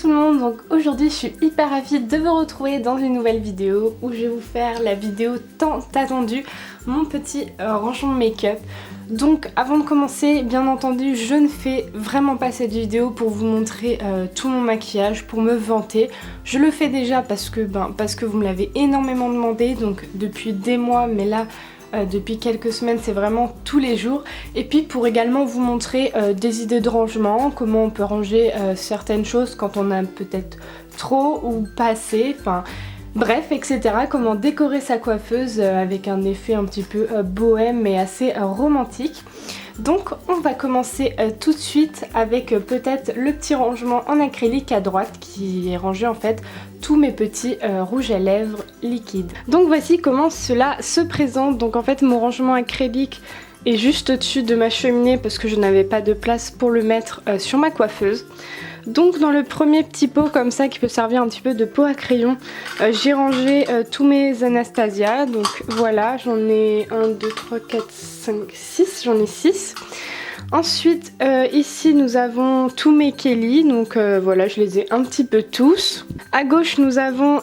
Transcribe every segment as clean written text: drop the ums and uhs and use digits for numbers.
tout le monde, donc aujourd'hui je suis hyper ravie de vous retrouver dans une nouvelle vidéo où je vais vous faire la vidéo tant attendue, mon petit rangement make-up. Donc avant de commencer, bien entendu, je ne fais vraiment pas cette vidéo pour vous montrer tout mon maquillage, pour me vanter. Je le fais déjà parce que vous me l'avez énormément demandé, donc depuis des mois, mais là depuis quelques semaines c'est vraiment tous les jours. Et puis pour également vous montrer des idées de rangement, comment on peut ranger certaines choses quand on a peut-être trop ou pas assez, enfin bref, etc. Comment décorer sa coiffeuse avec un effet un petit peu bohème mais assez romantique. Donc on va commencer tout de suite avec peut-être le petit rangement en acrylique à droite qui est rangé en fait tous mes petits rouges à lèvres liquides. Donc voici comment cela se présente. Donc en fait mon rangement acrylique est juste au-dessus de ma cheminée parce que je n'avais pas de place pour le mettre sur ma coiffeuse. Donc dans le premier petit pot comme ça qui peut servir un petit peu de pot à crayon, j'ai rangé tous mes Anastasia. Donc voilà, j'en ai 1, 2, 3, 4, 5, 6, j'en ai 6. Ensuite ici nous avons tous mes Kelly, donc voilà, je les ai un petit peu tous. À gauche nous avons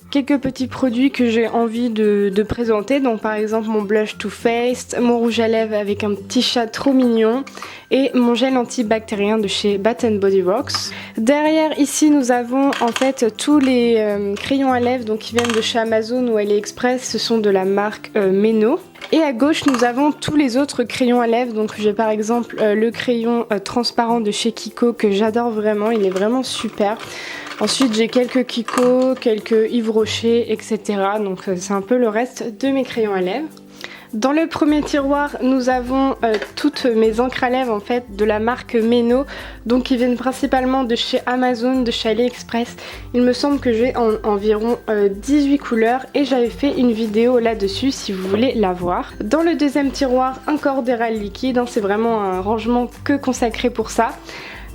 quelques petits produits que j'ai envie de présenter, donc par exemple mon blush Too Faced, mon rouge à lèvres avec un petit chat trop mignon et mon gel antibactérien de chez Bath & Body Works. Derrière ici nous avons en fait tous les crayons à lèvres donc qui viennent de chez Amazon ou AliExpress, ce sont de la marque Meno. Et à gauche nous avons tous les autres crayons à lèvres, donc j'ai par exemple le crayon transparent de chez Kiko que j'adore vraiment, il est vraiment super. Ensuite j'ai quelques Kiko, quelques Yves Rocher, etc. Donc c'est un peu le reste de mes crayons à lèvres. Dans le premier tiroir, nous avons toutes mes encres à lèvres en fait de la marque Meno, donc qui viennent principalement de chez Amazon, de chez AliExpress. Il me semble que j'ai environ 18 couleurs et j'avais fait une vidéo là-dessus si vous voulez la voir. Dans le deuxième tiroir, un Cordéral liquide, hein, c'est vraiment un rangement que consacré pour ça.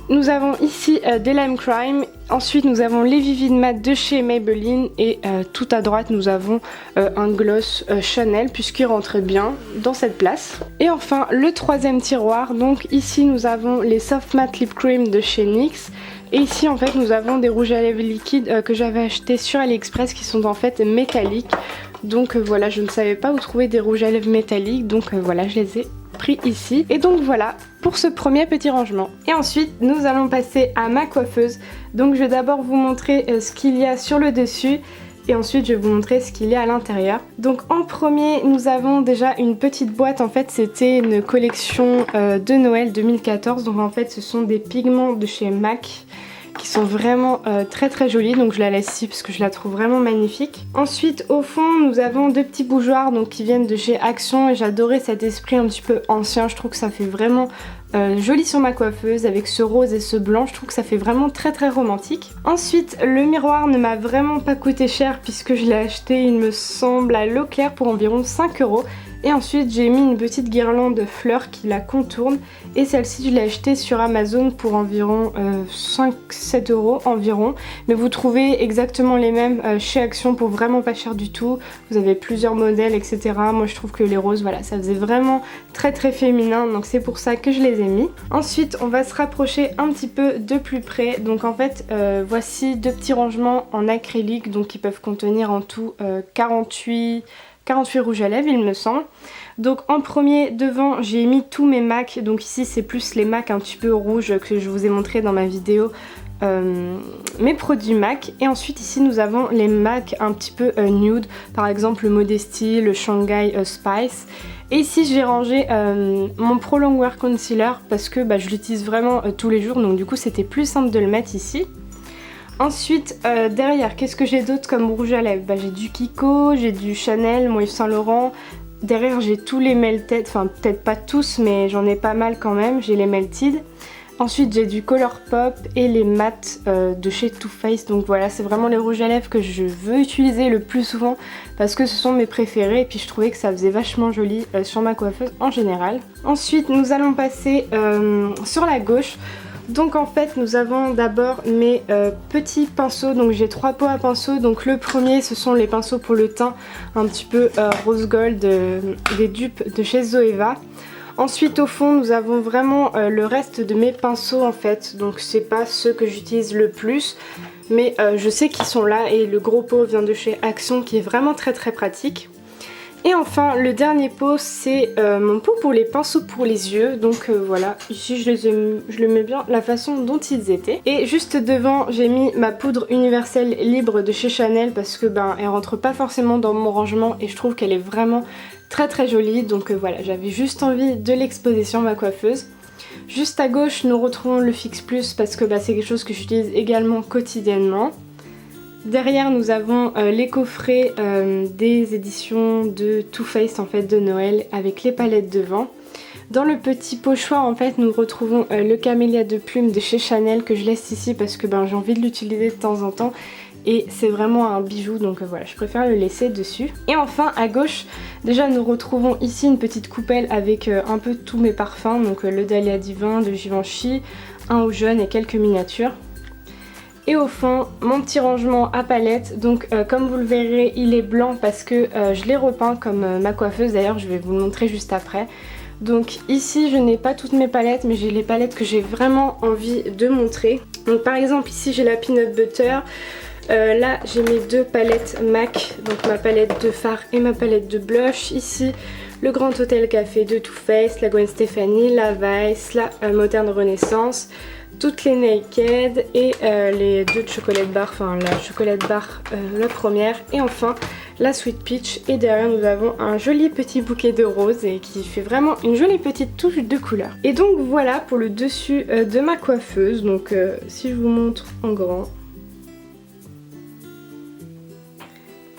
Nous avons ici des Lime Crime, ensuite nous avons les Vivid Matte de chez Maybelline et tout à droite nous avons un gloss Chanel puisqu'il rentrait bien dans cette place. Et enfin le troisième tiroir, donc ici nous avons les Soft Matte Lip Cream de chez NYX. Et ici en fait nous avons des rouges à lèvres liquides que j'avais achetés sur AliExpress qui sont en fait métalliques. Donc voilà, je ne savais pas où trouver des rouges à lèvres métalliques, donc voilà, je les ai pris ici. Et donc voilà pour ce premier petit rangement. Et ensuite nous allons passer à ma coiffeuse. Donc je vais d'abord vous montrer ce qu'il y a sur le dessus et ensuite je vais vous montrer ce qu'il y a à l'intérieur. Donc en premier nous avons déjà une petite boîte, en fait c'était une collection de Noël 2014. Donc en fait ce sont des pigments de chez MAC qui sont vraiment très très jolis, donc je la laisse ici parce que je la trouve vraiment magnifique. Ensuite au fond nous avons deux petits bougeoirs donc qui viennent de chez Action et j'adorais cet esprit un petit peu ancien, je trouve que ça fait vraiment joli sur ma coiffeuse avec ce rose et ce blanc, je trouve que ça fait vraiment très très romantique. Ensuite le miroir ne m'a vraiment pas coûté cher puisque je l'ai acheté il me semble à Leclerc pour environ 5 €. Et ensuite j'ai mis une petite guirlande de fleurs qui la contourne et celle-ci je l'ai achetée sur Amazon pour environ 5-7 € environ. Mais vous trouvez exactement les mêmes chez Action pour vraiment pas cher du tout. Vous avez plusieurs modèles, etc. Moi je trouve que les roses, voilà, ça faisait vraiment très très féminin, donc c'est pour ça que je les ai mis. Ensuite on va se rapprocher un petit peu de plus près. Donc en fait voici deux petits rangements en acrylique donc qui peuvent contenir en tout 48 rouges à lèvres il me semble. Donc en premier devant j'ai mis tous mes MAC, donc ici c'est plus les MAC un petit peu rouges que je vous ai montré dans ma vidéo, mes produits MAC. Et ensuite ici nous avons les MAC un petit peu nude, par exemple le Modesty, le Shanghai Spice. Et ici j'ai rangé mon Pro Longwear Concealer parce que je l'utilise vraiment tous les jours, donc du coup c'était plus simple de le mettre ici. Ensuite derrière qu'est-ce que j'ai d'autre comme rouge à lèvres, j'ai du Kiko, j'ai du Chanel, mon Yves Saint Laurent. Derrière j'ai tous les Melted, enfin peut-être pas tous mais j'en ai pas mal quand même, j'ai les Melted. Ensuite j'ai du Colourpop et les mattes de chez Too Faced. Donc voilà, c'est vraiment les rouges à lèvres que je veux utiliser le plus souvent parce que ce sont mes préférés et puis je trouvais que ça faisait vachement joli sur ma coiffeuse en général. Ensuite nous allons passer sur la gauche. Donc en fait nous avons d'abord mes petits pinceaux, donc j'ai 3 pots à pinceaux. Donc le premier ce sont les pinceaux pour le teint un petit peu rose gold des dupes de chez Zoeva. Ensuite au fond nous avons vraiment le reste de mes pinceaux en fait, donc c'est pas ceux que j'utilise le plus, mais je sais qu'ils sont là et le gros pot vient de chez Action qui est vraiment très pratique. Et enfin le dernier pot c'est mon pot pour les pinceaux pour les yeux, donc voilà, ici je le mets bien la façon dont ils étaient. Et juste devant j'ai mis ma poudre universelle libre de chez Chanel parce que elle rentre pas forcément dans mon rangement et je trouve qu'elle est vraiment très jolie, donc voilà, j'avais juste envie de l'exposer sur ma coiffeuse. Juste à gauche nous retrouvons le Fix Plus parce que c'est quelque chose que j'utilise également quotidiennement. Derrière nous avons les coffrets des éditions de Too Faced en fait de Noël avec les palettes devant. Dans le petit pochoir en fait nous retrouvons le camélia de plumes de chez Chanel que je laisse ici parce que j'ai envie de l'utiliser de temps en temps et c'est vraiment un bijou, donc voilà, je préfère le laisser dessus. Et enfin à gauche déjà nous retrouvons ici une petite coupelle avec un peu tous mes parfums, donc le Dahlia Divin de Givenchy, un au jaune et quelques miniatures. Et au fond, mon petit rangement à palettes, donc comme vous le verrez, il est blanc parce que je l'ai repeint comme ma coiffeuse, d'ailleurs je vais vous le montrer juste après. Donc ici je n'ai pas toutes mes palettes, mais j'ai les palettes que j'ai vraiment envie de montrer. Donc par exemple ici j'ai la Peanut Butter, là j'ai mes deux palettes MAC, donc ma palette de fard et ma palette de blush. Ici le Grand Hôtel Café de Too Faced, la Gwen Stefani, la Vice, la Moderne Renaissance, toutes les Naked et les deux de chocolate bar, enfin la chocolate bar la première, et enfin la Sweet Peach. Et derrière nous avons un joli petit bouquet de roses et qui fait vraiment une jolie petite touche de couleur. Et donc voilà pour le dessus de ma coiffeuse, donc si je vous montre en grand,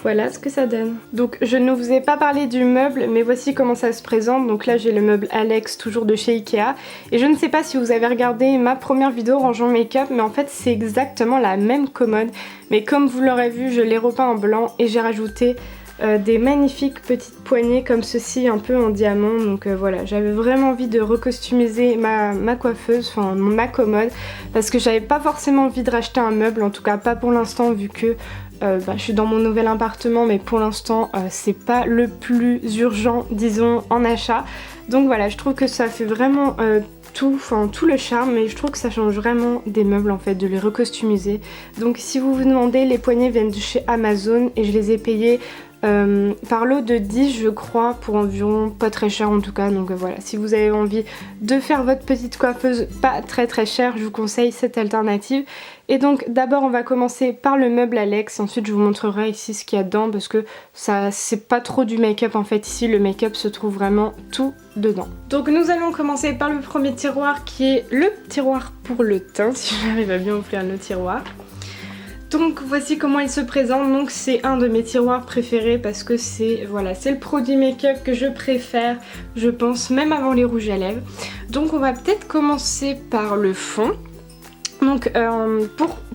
voilà ce que ça donne. Donc je ne vous ai pas parlé du meuble, mais voici comment ça se présente. Donc là j'ai le meuble Alex, toujours de chez Ikea. Et je ne sais pas si vous avez regardé ma première vidéo rangeant make-up, mais en fait c'est exactement la même commode. Mais comme vous l'aurez vu, je l'ai repeint en blanc et j'ai rajouté des magnifiques petites poignées comme ceci, un peu en diamant. Donc voilà, j'avais vraiment envie de recostumiser ma coiffeuse, enfin ma commode, parce que j'avais pas forcément envie de racheter un meuble, en tout cas pas pour l'instant, vu que je suis dans mon nouvel appartement, mais pour l'instant c'est pas le plus urgent, disons, en achat. Donc voilà, je trouve que ça fait vraiment tout le charme, mais je trouve que ça change vraiment des meubles en fait, de les recostumiser. Donc si vous vous demandez, les poignées viennent de chez Amazon et je les ai payées par lot de 10 je crois, pour environ pas très cher en tout cas. Donc voilà, si vous avez envie de faire votre petite coiffeuse pas très chère, je vous conseille cette alternative. Et donc d'abord on va commencer par le meuble Alex, ensuite je vous montrerai ici ce qu'il y a dedans parce que ça c'est pas trop du make-up en fait, ici le make-up se trouve vraiment tout dedans. Donc nous allons commencer par le premier tiroir qui est le tiroir pour le teint, si j'arrive à bien ouvrir le tiroir. Donc voici comment il se présente. Donc c'est un de mes tiroirs préférés parce que c'est voilà, c'est le produit make-up que je préfère, je pense, même avant les rouges à lèvres. Donc on va peut-être commencer par le fond. Donc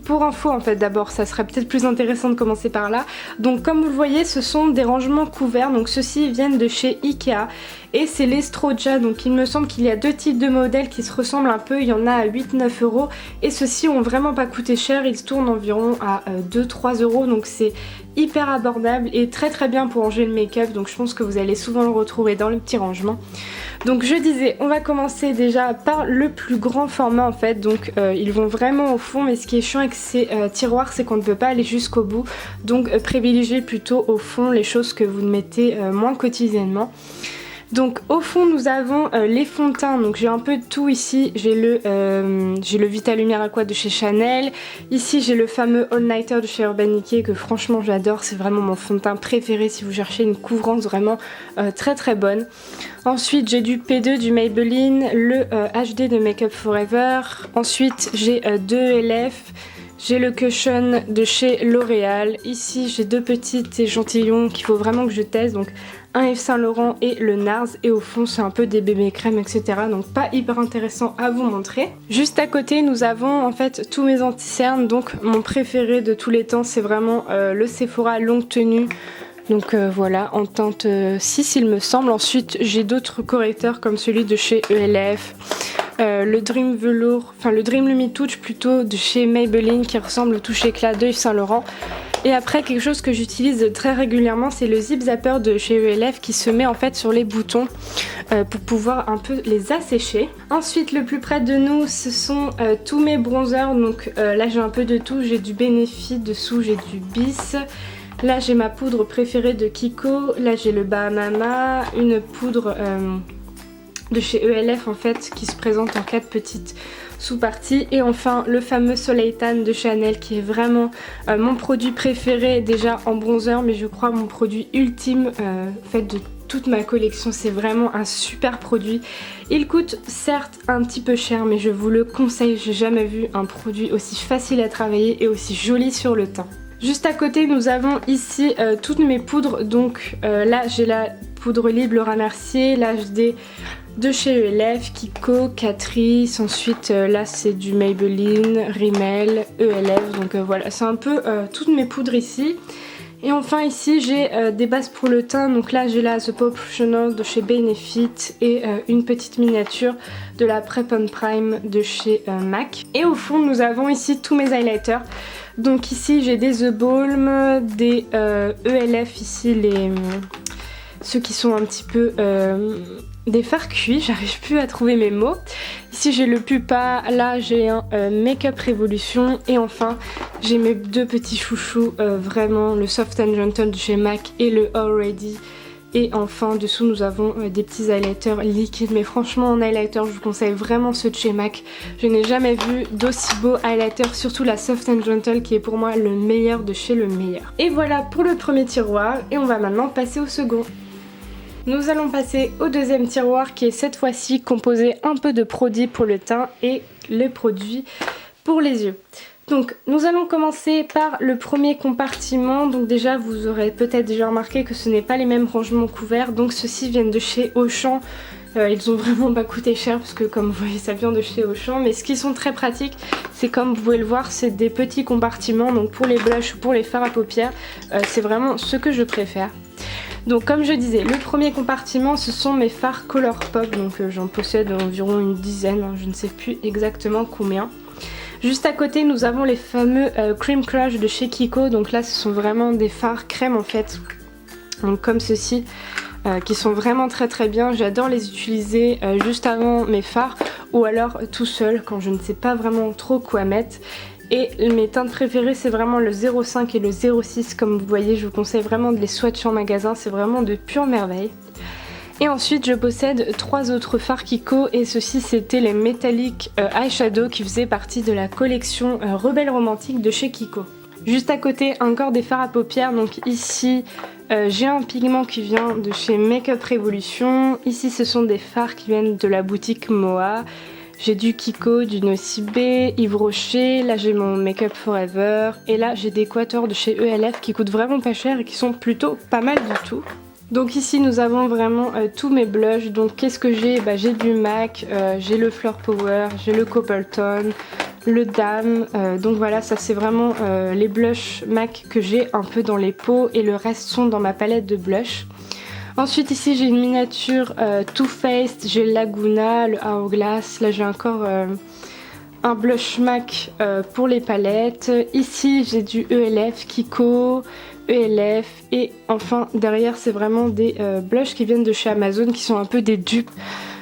pour info en fait, d'abord ça serait peut-être plus intéressant de commencer par là. Donc comme vous le voyez, ce sont des rangements couverts, donc ceux-ci viennent de chez Ikea et c'est les Stroja. Donc il me semble qu'il y a deux types de modèles qui se ressemblent un peu, il y en a à 8-9 € et ceux-ci ont vraiment pas coûté cher, ils se tournent environ à 2-3 €, donc c'est hyper abordable et très bien pour ranger le make-up, donc je pense que vous allez souvent le retrouver dans le petit rangement. Donc je disais, on va commencer déjà par le plus grand format en fait, donc ils vont vraiment au fond, mais ce qui est chiant avec ces tiroirs c'est qu'on ne peut pas aller jusqu'au bout, donc privilégiez plutôt au fond les choses que vous mettez moins quotidiennement. Donc au fond nous avons les fonds de teint, donc j'ai un peu de tout ici, j'ai le Vita Lumière Aqua de chez Chanel, ici j'ai le fameux All Nighter de chez Urban Decay que franchement j'adore, c'est vraiment mon fond de teint préféré si vous cherchez une couvrance vraiment très bonne. Ensuite j'ai du P2 du Maybelline, le HD de Make Up Forever, ensuite j'ai deux LF, j'ai le Cushion de chez L'Oréal, ici j'ai deux petites échantillons qu'il faut vraiment que je teste, donc un Yves Saint Laurent et le NARS, et au fond c'est un peu des bébés crèmes etc, donc pas hyper intéressant à vous montrer. Juste à côté nous avons en fait tous mes anti-cernes, donc mon préféré de tous les temps c'est vraiment le Sephora longue tenue. Donc voilà, en teinte 6 il me semble. Ensuite j'ai d'autres correcteurs comme celui de chez ELF, le Dream Velour, enfin le Dream Lumi Touch plutôt de chez Maybelline qui ressemble au touche éclat de Yves Saint Laurent. Et après, quelque chose que j'utilise très régulièrement, c'est le Zip Zapper de chez ELF qui se met en fait sur les boutons pour pouvoir un peu les assécher. Ensuite, le plus près de nous, ce sont tous mes bronzers. Donc là, j'ai un peu de tout. J'ai du Benefit, dessous j'ai du Bis. Là, j'ai ma poudre préférée de Kiko. Là, j'ai le Bahamama, une poudre de chez ELF en fait qui se présente en 4 petites sous-parties, et enfin le fameux Soleil Tan de Chanel qui est vraiment mon produit préféré déjà en bronzer, mais je crois mon produit ultime fait de toute ma collection. C'est vraiment un super produit. Il coûte certes un petit peu cher, mais je vous le conseille. J'ai jamais vu un produit aussi facile à travailler et aussi joli sur le teint. Juste à côté, nous avons ici toutes mes poudres. Donc là, j'ai la poudre Libre Laura Mercier, l'HD de chez ELF, Kiko, Catrice. Ensuite, là, c'est du Maybelline, Rimmel, ELF. Donc voilà, c'est un peu toutes mes poudres ici. Et enfin ici j'ai des bases pour le teint, donc là j'ai la The Professional de chez Benefit et une petite miniature de la Prep and Prime de chez MAC. Et au fond nous avons ici tous mes highlighters. Donc ici j'ai des The Balm, des ELF ici, ceux qui sont un petit peu des fards cuits, j'arrive plus à trouver mes mots. Ici j'ai le Pupa, là j'ai un Make Up Revolution, et enfin j'ai mes deux petits chouchous, vraiment le Soft and Gentle de chez MAC et le Already. Et enfin dessous nous avons des petits highlighters liquides, mais franchement en highlighter je vous conseille vraiment ceux de chez MAC. Je n'ai jamais vu d'aussi beau highlighter, surtout la Soft and Gentle qui est pour moi le meilleur de chez le meilleur. Et voilà pour le premier tiroir, et on va maintenant passer au second. Nous allons passer au deuxième tiroir qui est cette fois-ci composé un peu de produits pour le teint et les produits pour les yeux. Donc nous allons commencer par le premier compartiment. Donc déjà vous aurez peut-être déjà remarqué que ce n'est pas les mêmes rangements couverts. Donc ceux-ci viennent de chez Auchan. Ils ont vraiment pas coûté cher parce que comme vous voyez ça vient de chez Auchan. Mais ce qui sont très pratiques, c'est comme vous pouvez le voir, c'est des petits compartiments. Donc pour les blushs ou pour les fards à paupières, c'est vraiment ce que je préfère. Donc comme je disais, le premier compartiment ce sont mes fards Colourpop, donc j'en possède environ une dizaine, je ne sais plus exactement combien. Juste à côté nous avons les fameux Cream Crush de chez Kiko, donc là ce sont vraiment des fards crème en fait, donc comme ceci, qui sont vraiment très bien. J'adore les utiliser juste avant mes fards ou alors tout seul quand je ne sais pas vraiment trop quoi mettre. Et mes teintes préférées c'est vraiment le 05 et le 06, comme vous voyez je vous conseille vraiment de les swatcher en magasin, c'est vraiment de pure merveille. Et ensuite je possède 3 autres fards Kiko, et ceux-ci c'était les Metallic Eyeshadow qui faisaient partie de la collection Rebelle Romantique de chez Kiko. Juste à côté encore des fards à paupières, donc ici j'ai un pigment qui vient de chez Make Up Revolution, ici ce sont des fards qui viennent de la boutique Moa. J'ai du Kiko, du Nocibé, Yves Rocher, là j'ai mon Make Up Forever, et là j'ai des quators de chez ELF qui coûtent vraiment pas cher et qui sont plutôt pas mal du tout. Donc ici nous avons vraiment tous mes blushs. Donc qu'est-ce que j'ai? J'ai du MAC, j'ai le Flower Power, j'ai le Coppertone, le Dame. Donc voilà, ça c'est vraiment les blushs MAC que j'ai un peu dans les pots, et le reste sont dans ma palette de blush. Ensuite ici j'ai une miniature Too Faced, j'ai le Laguna, le Hourglass, là j'ai encore un blush MAC pour les palettes. Ici j'ai du ELF, Kiko, ELF, et enfin derrière c'est vraiment des blushs qui viennent de chez Amazon, qui sont un peu des dupes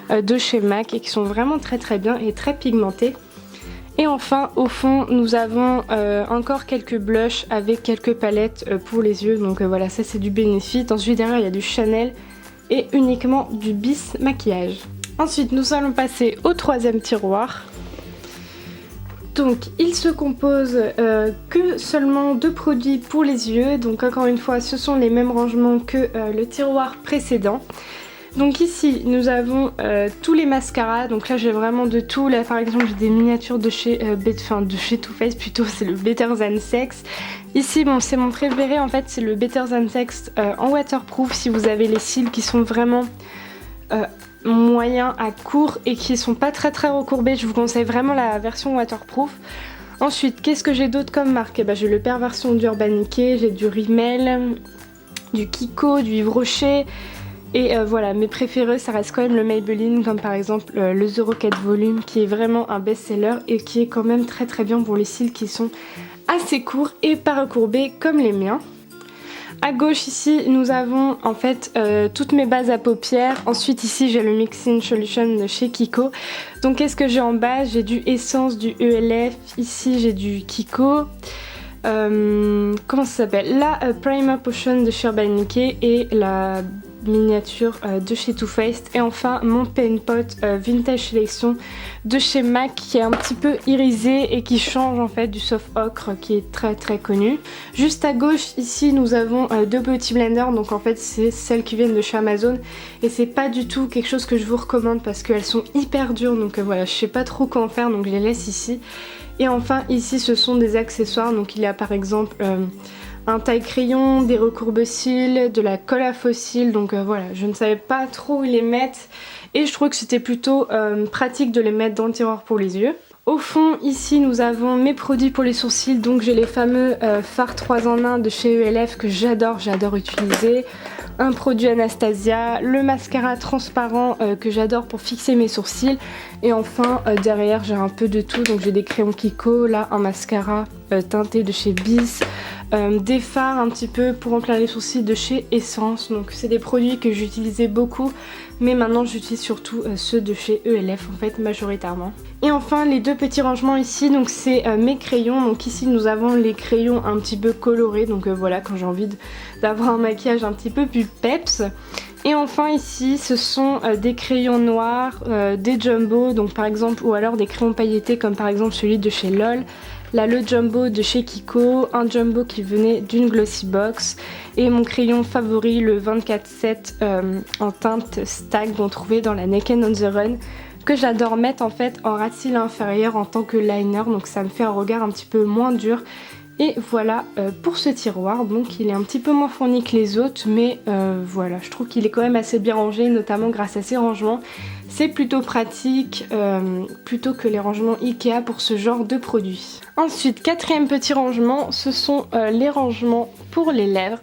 de chez MAC et qui sont vraiment très bien et très pigmentés. Et enfin au fond nous avons encore quelques blushs avec quelques palettes pour les yeux, donc voilà, ça c'est du Benefit. Ensuite derrière il y a du Chanel et uniquement du Bis maquillage. Ensuite nous allons passer au troisième tiroir. Donc il se compose que seulement de produits pour les yeux, donc encore une fois ce sont les mêmes rangements que le tiroir précédent. Donc ici nous avons tous les mascaras, donc là j'ai vraiment de tout. Là par exemple j'ai des miniatures de chez Too Faced plutôt, c'est le Better Than Sex. Ici bon c'est mon préféré en fait, c'est le Better Than Sex en waterproof. Si vous avez les cils qui sont vraiment moyens à court et qui sont pas très recourbés, je vous conseille vraiment la version waterproof. Ensuite qu'est-ce que j'ai d'autre comme marque? J'ai le Perversion d'Urban Decay, j'ai du Rimmel, du Kiko, du Yves Rocher. Et voilà, mes préférés ça reste quand même le Maybelline, comme par exemple le The Rocket Volume qui est vraiment un best-seller et qui est quand même très bien pour les cils qui sont assez courts et pas recourbés comme les miens. À gauche ici nous avons en fait toutes mes bases à paupières. Ensuite ici j'ai le Mixing Solution de chez Kiko. Donc qu'est-ce que j'ai en base? J'ai du Essence, du ELF, ici j'ai du Kiko. Comment ça s'appelle? La Primer Potion de chez Urban Decay et la miniature de chez Too Faced, et enfin mon Paint Pot Vintage Sélection de chez MAC qui est un petit peu irisé et qui change en fait du Soft Ocre qui est très très connu. Juste à gauche ici nous avons deux petits blenders, donc en fait c'est celles qui viennent de chez Amazon et c'est pas du tout quelque chose que je vous recommande parce qu'elles sont hyper dures, donc voilà, je sais pas trop quoi en faire, donc je les laisse ici. Et enfin ici ce sont des accessoires, donc il y a par exemple un taille-crayon, des recourbe-cils, de la colle à faux cils, donc voilà, je ne savais pas trop où les mettre et je trouve que c'était plutôt pratique de les mettre dans le tiroir pour les yeux. Au fond ici nous avons mes produits pour les sourcils, donc j'ai les fameux fards 3 en 1 de chez ELF que j'adore utiliser. Un produit Anastasia, le mascara transparent que j'adore pour fixer mes sourcils, et enfin derrière j'ai un peu de tout, donc j'ai des crayons Kiko, là un mascara teinté de chez Bis, des fards un petit peu pour remplir les sourcils de chez Essence, donc c'est des produits que j'utilisais beaucoup mais maintenant j'utilise surtout ceux de chez ELF en fait majoritairement. Et enfin les deux petits rangements ici, donc c'est mes crayons, donc ici nous avons les crayons un petit peu colorés, donc voilà, quand j'ai envie d'avoir un maquillage un petit peu plus peps. Et enfin ici ce sont des crayons noirs, des jumbo, donc par exemple, ou alors des crayons pailletés comme par exemple celui de chez LOL. Là le jumbo de chez Kiko, un jumbo qui venait d'une glossy box, et mon crayon favori le 24-7 en teinte stag qu'on trouvait dans la Naked on the Run, que j'adore mettre en fait en ras de cils inférieur en tant que liner, donc ça me fait un regard un petit peu moins dur. Et voilà pour ce tiroir, donc il est un petit peu moins fourni que les autres, mais voilà, je trouve qu'il est quand même assez bien rangé, notamment grâce à ces rangements. C'est plutôt pratique, plutôt que les rangements Ikea pour ce genre de produit. Ensuite, quatrième petit rangement, ce sont les rangements pour les lèvres.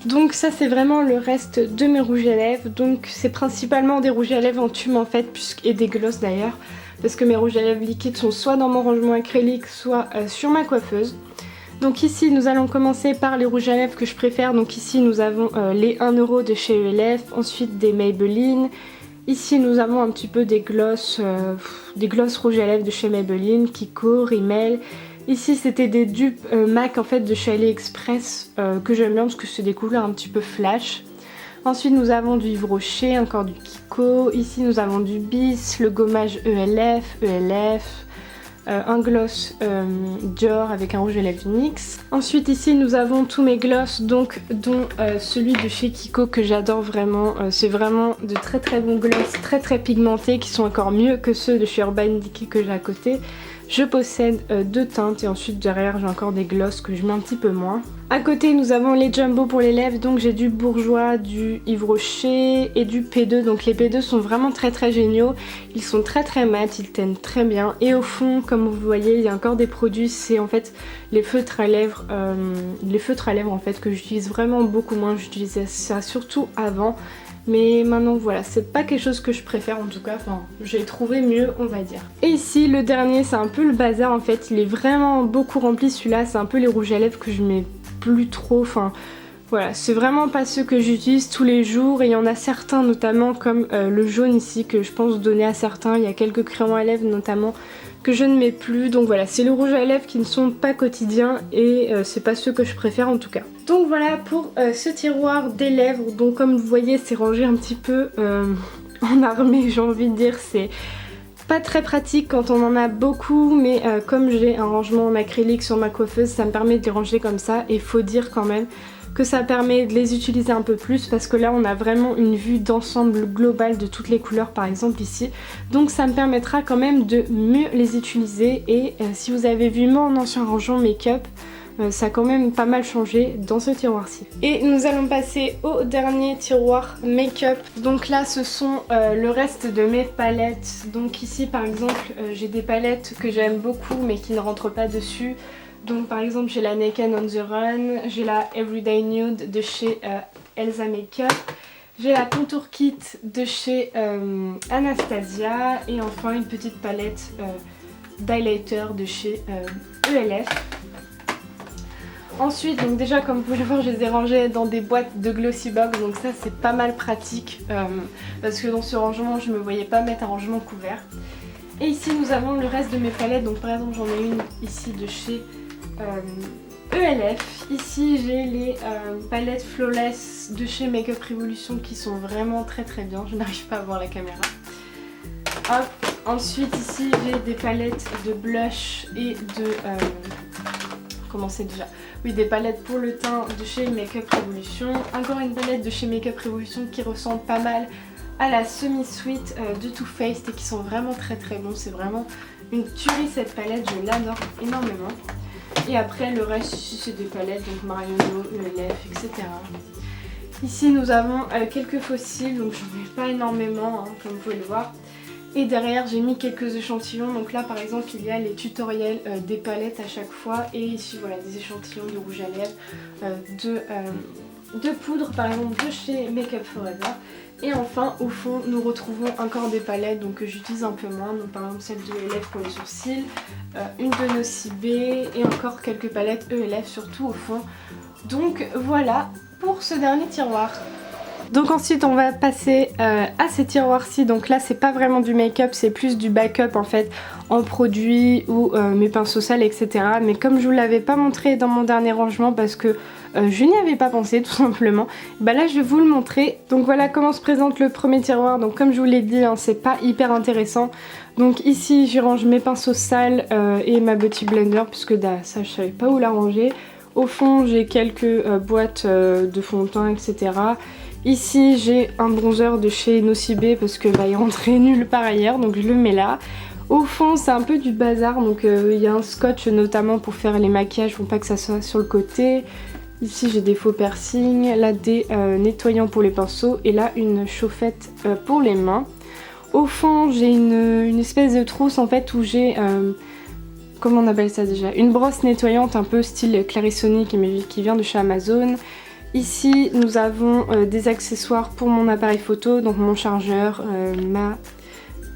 Donc ça c'est vraiment le reste de mes rouges à lèvres, donc c'est principalement des rouges à lèvres en tube en fait, et des glosses d'ailleurs, parce que mes rouges à lèvres liquides sont soit dans mon rangement acrylique, soit sur ma coiffeuse. Donc ici nous allons commencer par les rouges à lèvres que je préfère, donc ici nous avons les 1 € de chez ELF, ensuite des Maybelline. Ici nous avons un petit peu des glosses rouges à lèvres de chez Maybelline, Kiko, Rimmel. Ici c'était des dupes MAC en fait de chez AliExpress que j'aime bien parce que c'est des couleurs un petit peu flash. Ensuite nous avons du Yves Rocher, encore du Kiko. Ici nous avons du Bis, le gommage ELF, un gloss Dior avec un rouge à lèvres NYX. Ensuite ici nous avons tous mes gloss, donc dont celui de chez Kiko que j'adore vraiment. C'est vraiment de très très bons gloss, très pigmentés, qui sont encore mieux que ceux de chez Urban Decay que j'ai à côté. Je possède deux teintes et ensuite derrière j'ai encore des glosses que je mets un petit peu moins. À côté nous avons les jumbo pour les lèvres, donc j'ai du Bourjois, du Yves Rocher et du P2. Donc les P2 sont vraiment très géniaux, ils sont très mat, ils tiennent très bien. Et au fond comme vous voyez il y a encore des produits, c'est en fait les feutres à lèvres, en fait que j'utilise vraiment beaucoup moins. J'utilisais ça surtout avant. Mais maintenant voilà, c'est pas quelque chose que je préfère en tout cas, enfin j'ai trouvé mieux on va dire. Et ici le dernier c'est un peu le bazar en fait, il est vraiment beaucoup rempli celui-là, c'est un peu les rouges à lèvres que je mets plus trop, enfin voilà, c'est vraiment pas ceux que j'utilise tous les jours et il y en a certains notamment comme le jaune ici que je pense donner à certains, il y a quelques crayons à lèvres notamment que je ne mets plus, donc voilà, c'est les rouges à lèvres qui ne sont pas quotidiens et c'est pas ceux que je préfère en tout cas. Donc voilà pour ce tiroir des lèvres, donc comme vous voyez c'est rangé un petit peu en armée, j'ai envie de dire, c'est pas très pratique quand on en a beaucoup, mais comme j'ai un rangement en acrylique sur ma coiffeuse, ça me permet de les ranger comme ça, et faut dire quand même que ça permet de les utiliser un peu plus parce que là on a vraiment une vue d'ensemble globale de toutes les couleurs par exemple ici, donc ça me permettra quand même de mieux les utiliser. Et si vous avez vu mon ancien rangement make-up, ça a quand même pas mal changé dans ce tiroir-ci. Et nous allons passer au dernier tiroir make-up. Donc là ce sont le reste de mes palettes. Donc ici par exemple j'ai des palettes que j'aime beaucoup mais qui ne rentrent pas dessus. Donc par exemple j'ai la Naked on the Run, j'ai la Everyday Nude de chez Elsa Makeup, j'ai la Contour Kit de chez Anastasia, et enfin une petite palette d'highlighter de chez ELF. Ensuite, donc déjà comme vous pouvez le voir, je les ai rangés dans des boîtes de glossy box, donc ça c'est pas mal pratique parce que dans ce rangement je me voyais pas mettre un rangement couvert. Et ici nous avons le reste de mes palettes, donc par exemple j'en ai une ici de chez ELF. Ici j'ai les palettes Flawless de chez Makeup Revolution qui sont vraiment très bien, je n'arrive pas à voir la caméra. Hop. Ensuite ici j'ai des palettes de blush et de... comment c'est déjà? Oui, des palettes pour le teint de chez Makeup Revolution. Encore une palette de chez Makeup Revolution qui ressemble pas mal à la semi-sweet de Too Faced et qui sont vraiment très bons. C'est vraiment une tuerie cette palette, je l'adore énormément. Et après le reste ici c'est des palettes, donc Marionneau, ELF, etc. Ici nous avons quelques fossiles, donc j'en ai pas énormément comme vous pouvez le voir. Et derrière j'ai mis quelques échantillons, donc là par exemple il y a les tutoriels des palettes à chaque fois. Et ici voilà des échantillons de rouge à lèvres, de poudre par exemple de chez Makeup Forever. Et enfin au fond nous retrouvons encore des palettes donc que j'utilise un peu moins, donc par exemple celle de ELF pour les sourcils, une de Nocibé et encore quelques palettes ELF surtout au fond. Donc voilà pour ce dernier tiroir. Donc ensuite on va passer à ces tiroirs-ci, donc là c'est pas vraiment du make-up, c'est plus du backup en fait en produits ou mes pinceaux sales etc. Mais comme je vous l'avais pas montré dans mon dernier rangement parce que je n'y avais pas pensé tout simplement, bah là je vais vous le montrer. Donc voilà comment se présente le premier tiroir, donc comme je vous l'ai dit hein, c'est pas hyper intéressant. Donc ici je range mes pinceaux sales et ma Beauty Blender puisque ça je savais pas où la ranger. Au fond j'ai quelques boîtes de fond de teint etc. Ici j'ai un bronzer de chez Nocibé parce que il rentrait nulle part ailleurs donc je le mets là. Au fond c'est un peu du bazar donc il y a un scotch notamment pour faire les maquillages pour pas que ça soit sur le côté. Ici j'ai des faux piercings, là des nettoyants pour les pinceaux et là une chauffette pour les mains. Au fond j'ai une espèce de trousse en fait où j'ai... comment on appelle ça déjà? Une brosse nettoyante un peu style Clarisonic qui vient de chez Amazon. Ici nous avons des accessoires pour mon appareil photo, donc mon chargeur,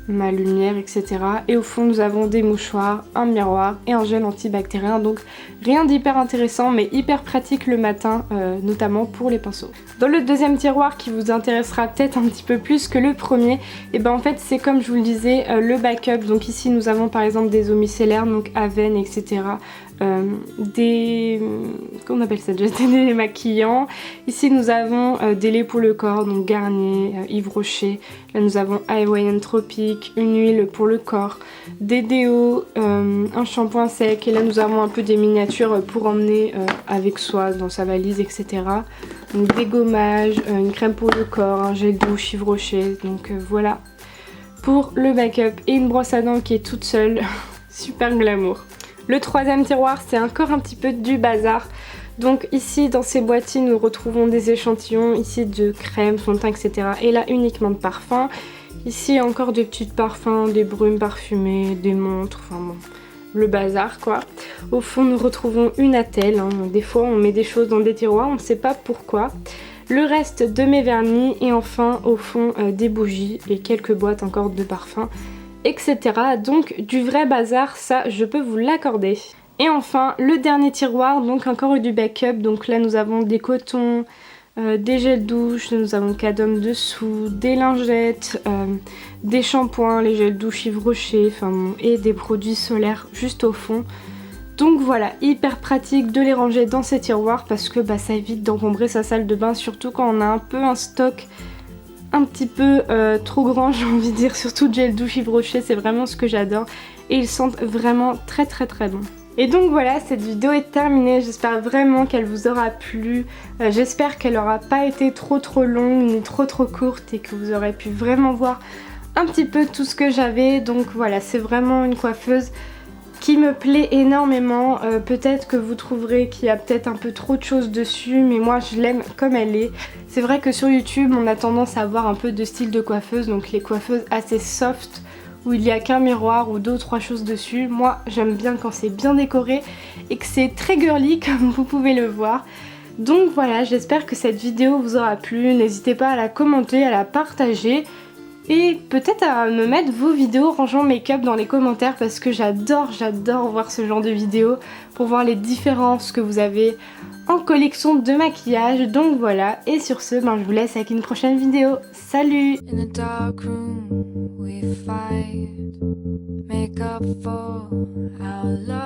ma lumière etc. Et au fond nous avons des mouchoirs, un miroir et un gel antibactérien, donc rien d'hyper intéressant mais hyper pratique le matin, notamment pour les pinceaux. Dans le deuxième tiroir qui vous intéressera peut-être un petit peu plus que le premier, et ben en fait c'est comme je vous le disais le backup. Donc ici nous avons par exemple des eaux micellaires, donc Aven etc. Comment on appelle ça déjà, des démaquillants. Ici nous avons des laits pour le corps, donc Garnier, Yves Rocher. Là nous avons Hawaiian Tropic, une huile pour le corps, des déos, un shampoing sec. Et là nous avons un peu des miniatures pour emmener avec soi dans sa valise etc. Donc des gommages, une crème pour le corps, un gel douche Yves Rocher. Donc voilà pour le backup et une brosse à dents qui est toute seule. Super glamour. Le troisième tiroir c'est encore un petit peu du bazar. Donc ici dans ces boîtiers nous retrouvons des échantillons ici de crème, fond de teint etc. Et là uniquement de parfums. Ici encore des petits parfums, des brumes parfumées, des montres, enfin bon, le bazar quoi. Au fond nous retrouvons une attelle, hein. Des fois on met des choses dans des tiroirs, on ne sait pas pourquoi. Le reste de mes vernis et enfin au fond des bougies et quelques boîtes encore de parfums. Etc. Donc du vrai bazar, ça je peux vous l'accorder. Et enfin le dernier tiroir, donc encore du backup. Donc là nous avons des cotons, des gels douche, nous avons Cadom dessous, des lingettes, des shampoings, les gels douche Yves Rocher, enfin bon, et des produits solaires juste au fond. Donc voilà, hyper pratique de les ranger dans ces tiroirs parce que ça évite d'encombrer sa salle de bain, surtout quand on a un peu un stock un petit peu trop grand, j'ai envie de dire, surtout gel douche Yves Rocher, c'est vraiment ce que j'adore et ils sentent vraiment très bon. Et donc voilà, cette vidéo est terminée, j'espère vraiment qu'elle vous aura plu, j'espère qu'elle n'aura pas été trop longue ni trop courte et que vous aurez pu vraiment voir un petit peu tout ce que j'avais. Donc voilà, c'est vraiment une coiffeuse qui me plaît énormément. Peut-être que vous trouverez qu'il y a peut-être un peu trop de choses dessus, mais moi je l'aime comme elle est. C'est vrai que sur YouTube on a tendance à avoir un peu de style de coiffeuse, donc les coiffeuses assez soft où il n'y a qu'un miroir ou 2 ou 3 choses dessus. Moi j'aime bien quand c'est bien décoré et que c'est très girly comme vous pouvez le voir. Donc voilà, j'espère que cette vidéo vous aura plu, n'hésitez pas à la commenter, à la partager. Et peut-être à me mettre vos vidéos rangement make-up dans les commentaires parce que j'adore voir ce genre de vidéos pour voir les différences que vous avez en collection de maquillage. Donc voilà, et sur ce, je vous laisse avec une prochaine vidéo. Salut! In a dark room we fight, make up for our love.